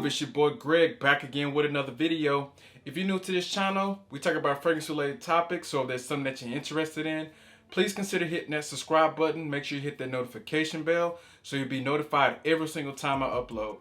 It's your boy Greg back again with another video. If you're new to this channel, we talk about fragrance related topics, so if there's something that you're interested in, please consider hitting that subscribe button. Make sure you hit that notification bell so you'll be notified every single time I upload.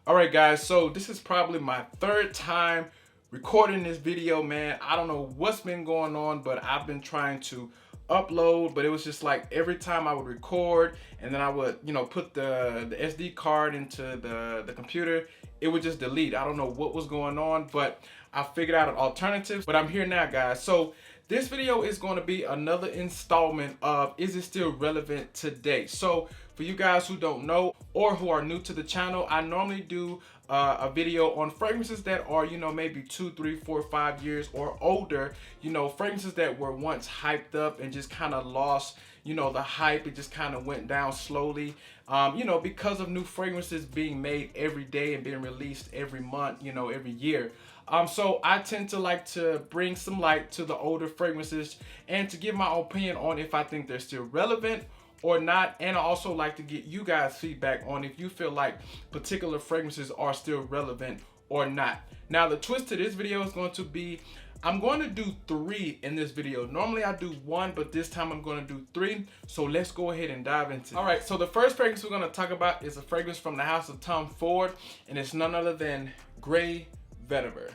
Alright guys, so this is probably my third time recording this video, man. I don't know what's been going on, but I've been trying to upload, but it was just like every time I would record and then I would, put the SD card into the computer, it would just delete. I don't know what was going on, but I figured out an alternative, but I'm here now, guys. So this video is going to be another installment of Is It Still Relevant Today? So for you guys who don't know or who are new to the channel, I normally do a video on fragrances that are, maybe 2, 3, 4, 5 years or older, fragrances that were once hyped up and just kind of lost, the hype. It just kind of went down slowly, because of new fragrances being made every day and being released every month, every year. So I tend to like to bring some light to the older fragrances and to give my opinion on if I think they're still relevant or not. And I also like to get you guys feedback on if you feel like particular fragrances are still relevant or not. Now the twist to this video is going to be, I'm going to do 3 in this video. Normally I do 1, but this time I'm going to do 3. So let's go ahead and dive into it. All right, so the first fragrance we're going to talk about is a fragrance from the house of Tom Ford, and it's none other than Vetiver.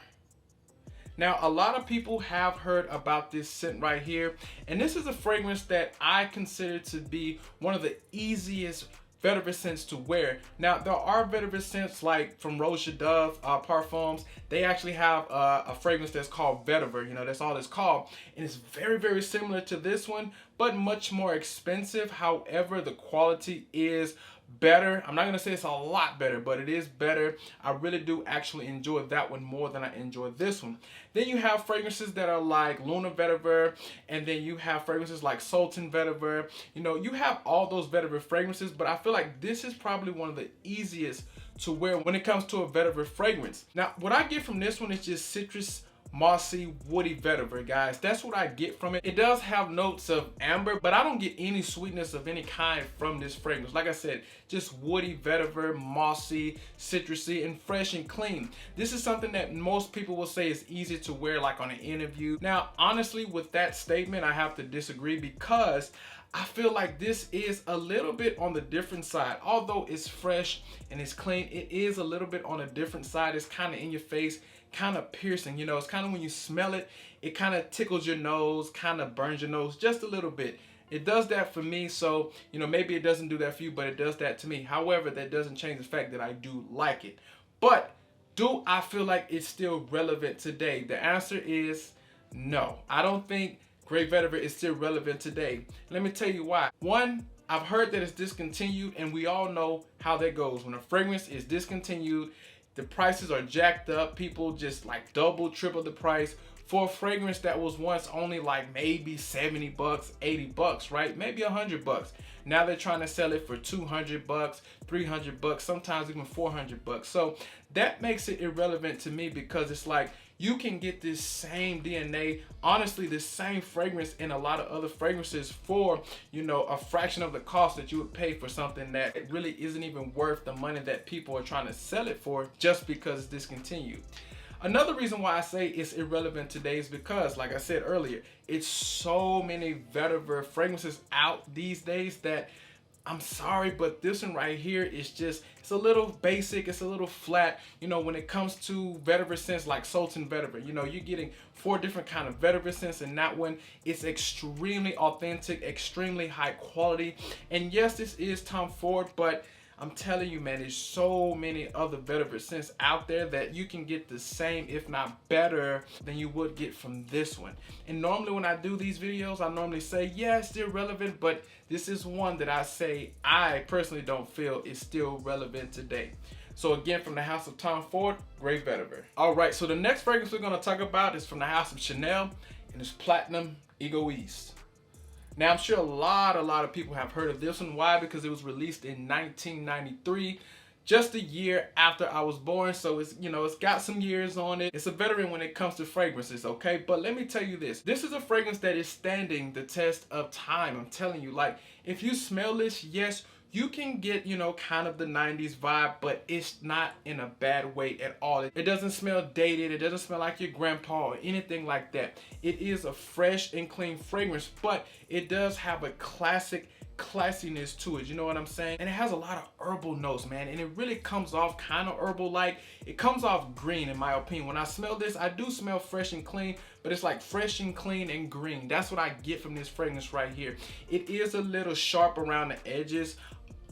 Now, a lot of people have heard about this scent right here, and this is a fragrance that I consider to be one of the easiest Vetiver scents to wear. Now, there are Vetiver scents like from Rose Dove Parfums. They actually have a fragrance that's called Vetiver. That's all it's called, and it's very, very similar to this one, but much more expensive. However, the quality is better. I'm not gonna say it's a lot better, but it is better. I really do actually enjoy that one more than I enjoy this one. Then you have fragrances that are like Luna Vetiver, and then you have fragrances like Sultan Vetiver. You have all those Vetiver fragrances, but I feel like this is probably one of the easiest to wear when it comes to a Vetiver fragrance. Now, what I get from this one is just citrus, mossy, woody Vetiver, guys. That's what I get from it. It does have notes of amber, but I don't get any sweetness of any kind from this fragrance. Like I said, just woody Vetiver, mossy, citrusy, and fresh and clean. This is something that most people will say is easy to wear like on an interview. Now, honestly, with that statement, I have to disagree because I feel like this is a little bit on the different side. Although it's fresh and it's clean, it is a little bit on a different side. It's kind of in your face, kind of piercing. It's kind of when you smell it, it kind of tickles your nose, kind of burns your nose just a little bit. It does that for me, so maybe it doesn't do that for you, but it does that to me. However, that doesn't change the fact that I do like it. But do I feel like it's still relevant today? The answer is no. I don't think Vetiver is still relevant today. Let me tell you why. One, I've heard that it's discontinued, and we all know how that goes. When a fragrance is discontinued, the prices are jacked up. People just like double, triple the price for a fragrance that was once only like maybe 70 bucks, 80 bucks, right? Maybe 100 bucks. Now they're trying to sell it for 200 bucks, 300 bucks, sometimes even 400 bucks. So that makes it irrelevant to me because it's like you can get this same DNA, honestly, this same fragrance in a lot of other fragrances for, a fraction of the cost that you would pay for something that it really isn't even worth the money that people are trying to sell it for just because it's discontinued. Another reason why I say it's irrelevant today is because, like I said earlier, it's so many Vetiver fragrances out these days that I'm sorry, but this one right here is just, it's a little basic, it's a little flat. When it comes to Vetiver scents like Sultan Vetiver, you're getting 4 different kind of Vetiver scents, and that one is extremely authentic, extremely high quality. And yes, this is Tom Ford, but I'm telling you, man, there's so many other Vetiver scents out there that you can get the same, if not better, than you would get from this one. And normally when I do these videos, I normally say, yeah, it's still relevant, but this is one that I say I personally don't feel is still relevant today. So again, from the house of Tom Ford, Vetiver. All right, so the next fragrance we're gonna talk about is from the house of Chanel, and it's Platnium Egoiste. Now, I'm sure a lot of people have heard of this one. Why? Because it was released in 1993, just a year after I was born. So it's, it's got some years on it. It's a veteran when it comes to fragrances, okay? But let me tell you this. This is a fragrance that is standing the test of time. I'm telling you, like, if you smell this, yes, you can get, you know, kind of the 90s vibe, but it's not in a bad way at all. It doesn't smell dated. It doesn't smell like your grandpa or anything like that. It is a fresh and clean fragrance, but it does have a classiness to it, you know what I'm saying? And it has a lot of herbal notes, man, and it really comes off kind of herbal like. It comes off green in my opinion. When I smell this, I do smell fresh and clean, but it's like fresh and clean and green. That's what I get from this fragrance right here. It is a little sharp around the edges,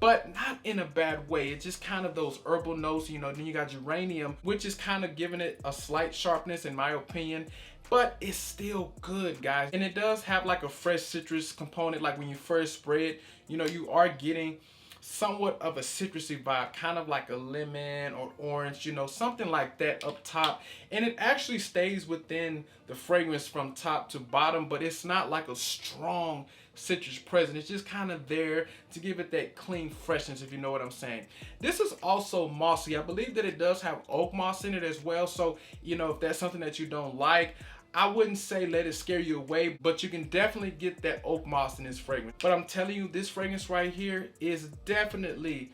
but not in a bad way. It's just kind of those herbal notes, you know. Then you got geranium, which is kind of giving it a slight sharpness in my opinion, but it's still good, guys. And it does have like a fresh citrus component. Like when you first spray it, you know, you are getting somewhat of a citrusy vibe, kind of like a lemon or orange, you know, something like that up top. And it actually stays within the fragrance from top to bottom, but it's not like a strong citrus present. It's just kind of there to give it that clean freshness, if you know what I'm saying. This is also mossy. I believe that it does have oak moss in it as well. So, you know, if that's something that you don't like, I wouldn't say let it scare you away, but you can definitely get that oak moss in this fragrance. But I'm telling you, this fragrance right here is definitely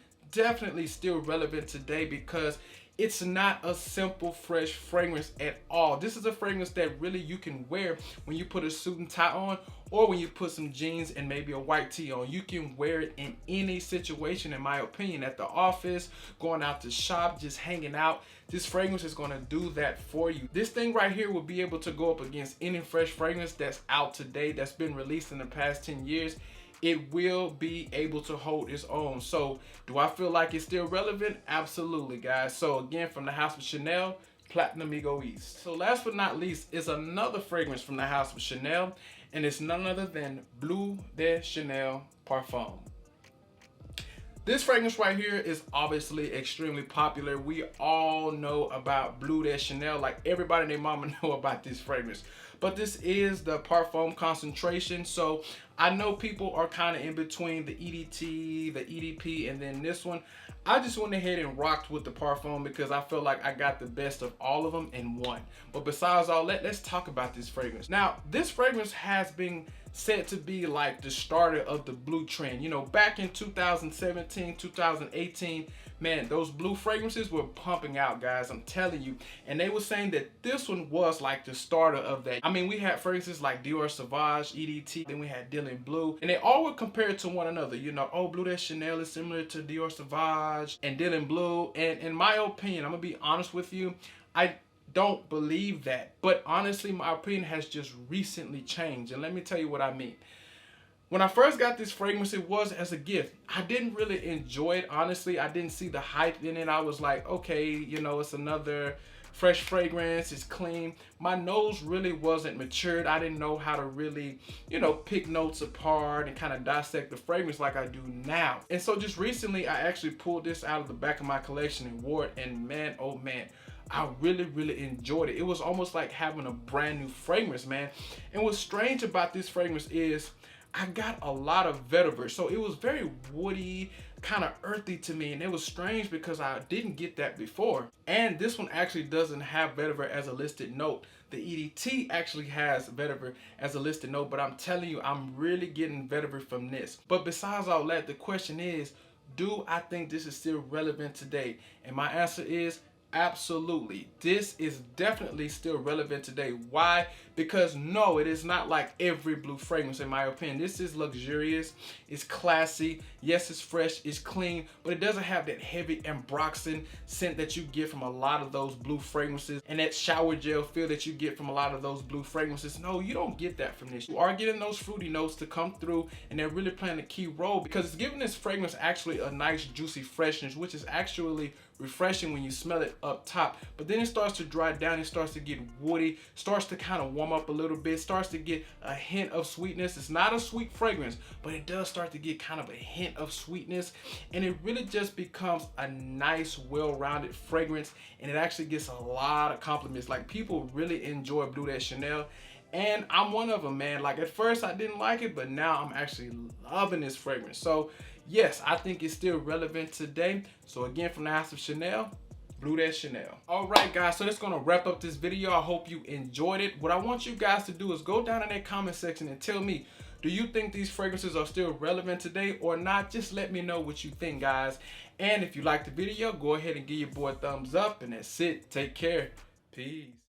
still relevant today, because it's not a simple fresh fragrance at all. This is a fragrance that really you can wear when you put a suit and tie on, or when you put some jeans and maybe a white tee on. You can wear it in any situation, in my opinion. At the office, going out to shop, just hanging out. This fragrance is gonna do that for you. This thing right here will be able to go up against any fresh fragrance that's out today, that's been released in the past 10 years. It will be able to hold its own. So do I feel like it's still relevant? Absolutely, guys. So again, from the house of Chanel, Platnium Egoiste. So last but not least is another fragrance from the house of Chanel, and it's none other than Bleu de Chanel Parfum. This fragrance right here is obviously extremely popular. We all know about Bleu de Chanel. Like everybody and their mama know about this fragrance. But this is the Parfum concentration. So I know people are kind of in between the EDT, the EDP, and then this one. I just went ahead and rocked with the Parfum because I feel like I got the best of all of them in one. But besides all that, let's talk about this fragrance. Now, this fragrance has been said to be like the starter of the blue trend. You know, back in 2017, 2018, man, those blue fragrances were pumping out, guys, I'm telling you. And they were saying that this one was like the starter of that. I mean, we had fragrances like Dior Sauvage, EDT, then we had Dylan Bleu, and they all were compared to one another. You know, oh, Bleu de Chanel is similar to Dior Sauvage and Dylan Bleu. And in my opinion, I'm gonna be honest with you, I don't believe that. But honestly, my opinion has just recently changed. And let me tell you what I mean. When I first got this fragrance, it was as a gift. I didn't really enjoy it, honestly. I didn't see the hype in it. I was like, okay, you know, it's another fresh fragrance, it's clean. My nose really wasn't matured. I didn't know how to really, you know, pick notes apart and kind of dissect the fragrance like I do now. And so just recently, I actually pulled this out of the back of my collection and wore it, and man, oh man, I really enjoyed it. It was almost like having a brand new fragrance, man. And what's strange about this fragrance is I got a lot of vetiver, so it was very woody, kind of earthy to me, and it was strange because I didn't get that before. And this one actually doesn't have vetiver as a listed note. The EDT actually has vetiver as a listed note, but I'm telling you, I'm really getting vetiver from this. But besides all that, the question is, do I think this is still relevant today? And my answer is absolutely. This is definitely still relevant today. Why? Because no, it is not like every blue fragrance, in my opinion. This is luxurious, it's classy, yes, it's fresh, it's clean, but it doesn't have that heavy ambroxan scent that you get from a lot of those blue fragrances, and that shower gel feel that you get from a lot of those blue fragrances. No, you don't get that from this. You are getting those fruity notes to come through, and they're really playing a key role because it's giving this fragrance actually a nice juicy freshness, which is actually refreshing when you smell it up top. But then it starts to dry down, it starts to get woody, starts to kind of warm up a little bit, starts to get a hint of sweetness. It's not a sweet fragrance, but it does start to get kind of a hint of sweetness, and it really just becomes a nice, well-rounded fragrance, and it actually gets a lot of compliments. Like, people really enjoy Bleu de Chanel, and I'm one of them, man. Like, at first I didn't like it, but now I'm actually loving this fragrance. So yes, I think it's still relevant today. So again, from the house of Chanel, Bleu de Chanel. All right, guys, so that's gonna wrap up this video. I hope you enjoyed it. What I want you guys to do is go down in that comment section and tell me, Do you think these fragrances are still relevant today or not? Just let me know what you think, guys. And if you liked the video, go ahead and give your boy a thumbs up. And that's it. Take care. Peace.